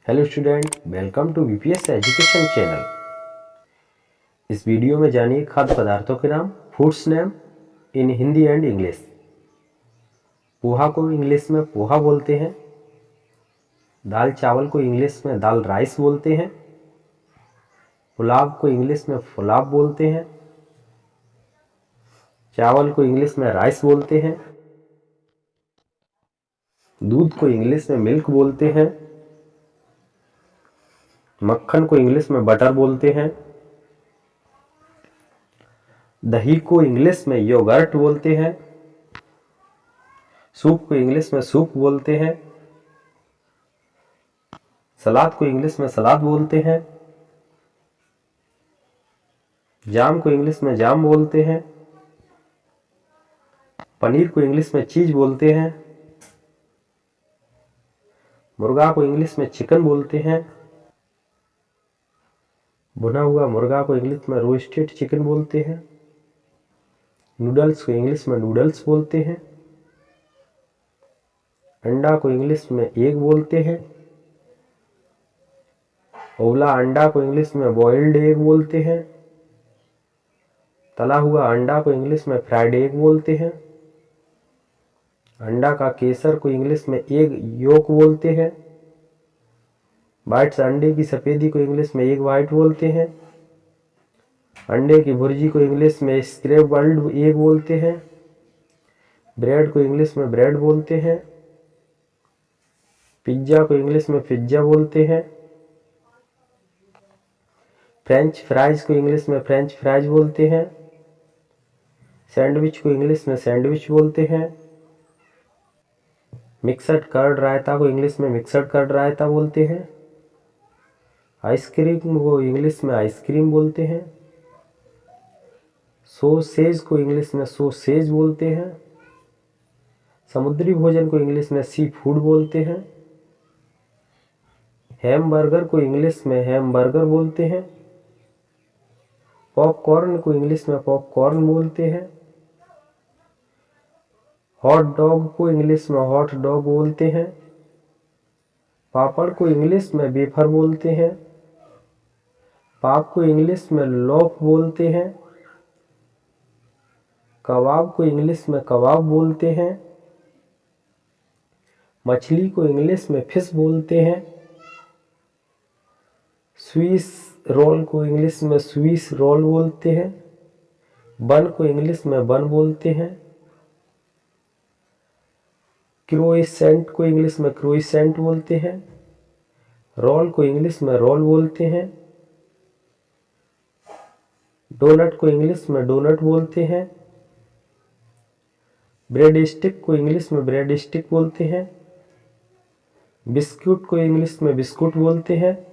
Hello student, welcome to BPS education channel. इस video में जानिए खाद्य पदार्थों के नाम, foods name in Hindi and English. Poha को इंग्लिश में पोहा बोलते हैं। दाल चावल को इंग्लिश में दाल राइस बोलते हैं। पुलाव को इंग्लिश में पुलाव बोलते हैं। चावल को इंग्लिश में राइस बोलते हैं। दूध को इंग्लिश में मिल्क बोलते हैं। मक्खन को इंग्लिश में बटर बोलते हैं। दही को इंग्लिश में योगर्ट बोलते हैं। सूप को इंग्लिश में सूप बोलते हैं। सलाद को इंग्लिश में सलाद बोलते हैं। जाम को इंग्लिश में जाम बोलते हैं। पनीर को इंग्लिश में चीज बोलते हैं। मुर्गा को इंग्लिश में चिकन बोलते हैं। भुना हुआ मुर्गा को इंग्लिश में रोस्टेड चिकन बोलते हैं। नूडल्स को इंग्लिश में नूडल्स बोलते हैं। अंडा को इंग्लिश में एग बोलते हैं। उबला अंडा को इंग्लिश में बॉइल्ड एग बोलते हैं। तला हुआ अंडा को इंग्लिश में फ्राइड एग बोलते हैं। अंडा का केसर को इंग्लिश में एग योक बोलते हैं। वाइट्स अंडे की सफेदी को इंग्लिश में एग वाइट बोलते हैं। अंडे की भुर्जी को इंग्लिश में स्क्रैम्बल्ड एग बोलते हैं। ब्रेड को इंग्लिश में ब्रेड बोलते हैं। पिज्जा को इंग्लिश में पिज्जा बोलते हैं। फ्रेंच फ्राइज को इंग्लिश में फ्रेंच फ्राइज बोलते हैं। सैंडविच को इंग्लिश में सैंडविच बोलते हैं। मिक्सड कर्ड रायता को इंग्लिश में मिक्सड कर्ड रायता बोलते हैं। आइसक्रीम को इंग्लिश में आइसक्रीम बोलते हैं। सोसेज को इंग्लिश में सोसेज बोलते हैं। समुद्री भोजन को इंग्लिश में सी फूड बोलते हैं। हैमबर्गर को इंग्लिश में हैमबर्गर बोलते हैं। पॉपकॉर्न को इंग्लिश में पॉपकॉर्न बोलते हैं। हॉट डॉग को इंग्लिश में हॉट डॉग बोलते हैं। पापड़ को इंग्लिश में वेफर बोलते हैं। पाप को इंग्लिश में लोफ बोलते हैं। कबाब को इंग्लिश में कबाब बोलते हैं। मछली को इंग्लिश में फिश बोलते हैं। स्विस रोल को इंग्लिश में स्विस रोल बोलते हैं। बन को इंग्लिश में बन बोलते हैं। क्रोइसेंट को इंग्लिश में क्रोइसेंट बोलते हैं। रोल को इंग्लिश में रोल बोलते हैं। डोनट को इंग्लिश में डोनट बोलते हैं। ब्रेड स्टिक को इंग्लिश में ब्रेड स्टिक बोलते हैं। बिस्कुट को इंग्लिश में बिस्कुट बोलते हैं।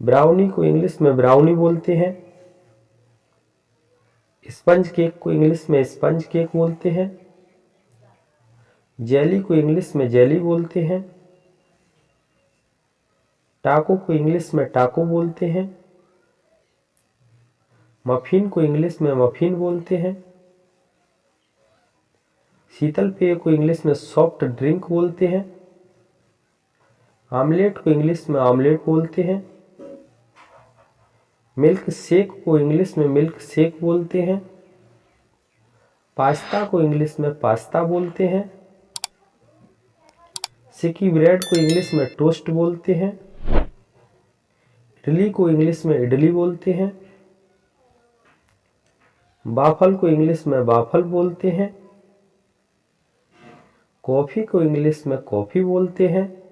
ब्राउनी को इंग्लिश में ब्राउनी बोलते हैं। स्पंज केक को इंग्लिश में स्पंज केक बोलते हैं। जेली को इंग्लिश में जेली बोलते हैं। टाको को इंग्लिश में टाको बोलते हैं। मफिन को इंग्लिश में मफिन बोलते हैं। शीतल पेय को इंग्लिश में सॉफ्ट ड्रिंक बोलते हैं। आमलेट को इंग्लिश में आमलेट बोलते हैं। मिल्क शेक को इंग्लिश में मिल्क शेक बोलते हैं। पास्ता को इंग्लिश में पास्ता बोलते हैं। सिकी ब्रेड को इंग्लिश में टोस्ट बोलते हैं। इडली को इंग्लिश में इडली बोलते हैं। बाफल को इंग्लिश में बाफल बोलते हैं। कॉफी को इंग्लिश में कॉफी बोलते हैं।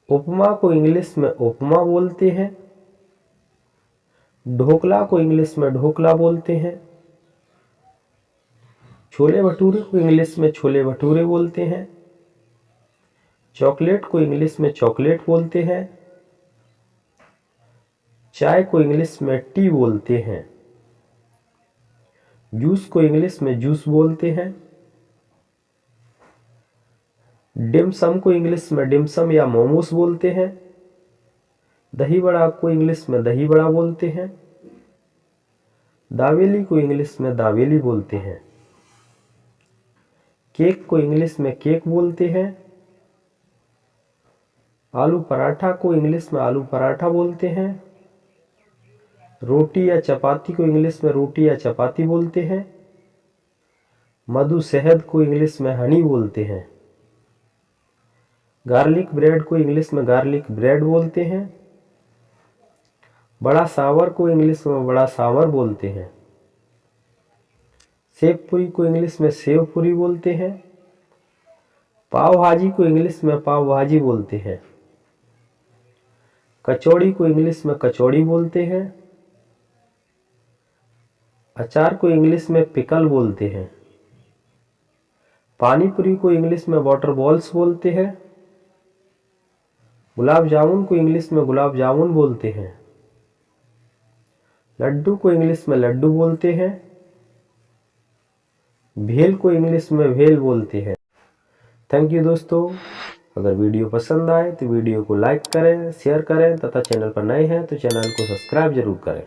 उपमा को इंग्लिश में उपमा बोलते हैं। ढोकला को इंग्लिश में ढोकला बोलते हैं। छोले भटूरे को इंग्लिश में छोले भटूरे बोलते हैं। चॉकलेट को इंग्लिश में चॉकलेट बोलते हैं। चाय को इंग्लिश में टी बोलते हैं। जूस को इंग्लिश में जूस बोलते हैं। डिमसम को इंग्लिश में डिमसम या मोमोस बोलते हैं। दही बड़ा को इंग्लिश में दही बड़ा बोलते हैं। दावेली को इंग्लिश में दावेली बोलते हैं। केक को इंग्लिश में केक बोलते हैं। आलू पराठा को इंग्लिश में आलू पराठा बोलते हैं। रोटी या चपाती को इंग्लिश में रोटी या चपाती बोलते हैं। मधु शहद को इंग्लिश में हनी बोलते हैं। गार्लिक ब्रेड को इंग्लिश में गार्लिक ब्रेड बोलते हैं। बड़ा सांवर को इंग्लिश में बड़ा सांवर बोलते हैं। सेव पूरी को इंग्लिश में सेव पूरी बोलते हैं। पाव भाजी को इंग्लिश में पाव भाजी बोलते हैं। कचौड़ी को इंग्लिश में कचौड़ी बोलते हैं। अचार को इंग्लिश में पिकल बोलते हैं। पानी पूरी को इंग्लिश में वाटर बॉल्स बोलते हैं। गुलाब जामुन को इंग्लिश में गुलाब जामुन बोलते हैं। लड्डू को इंग्लिश में लड्डू बोलते हैं। भेल को इंग्लिश में भेल बोलते हैं। थैंक यू दोस्तों। अगर वीडियो पसंद आए तो वीडियो को लाइक करें, शेयर करें तथा चैनल पर नए हैं तो चैनल को सब्सक्राइब जरूर करें।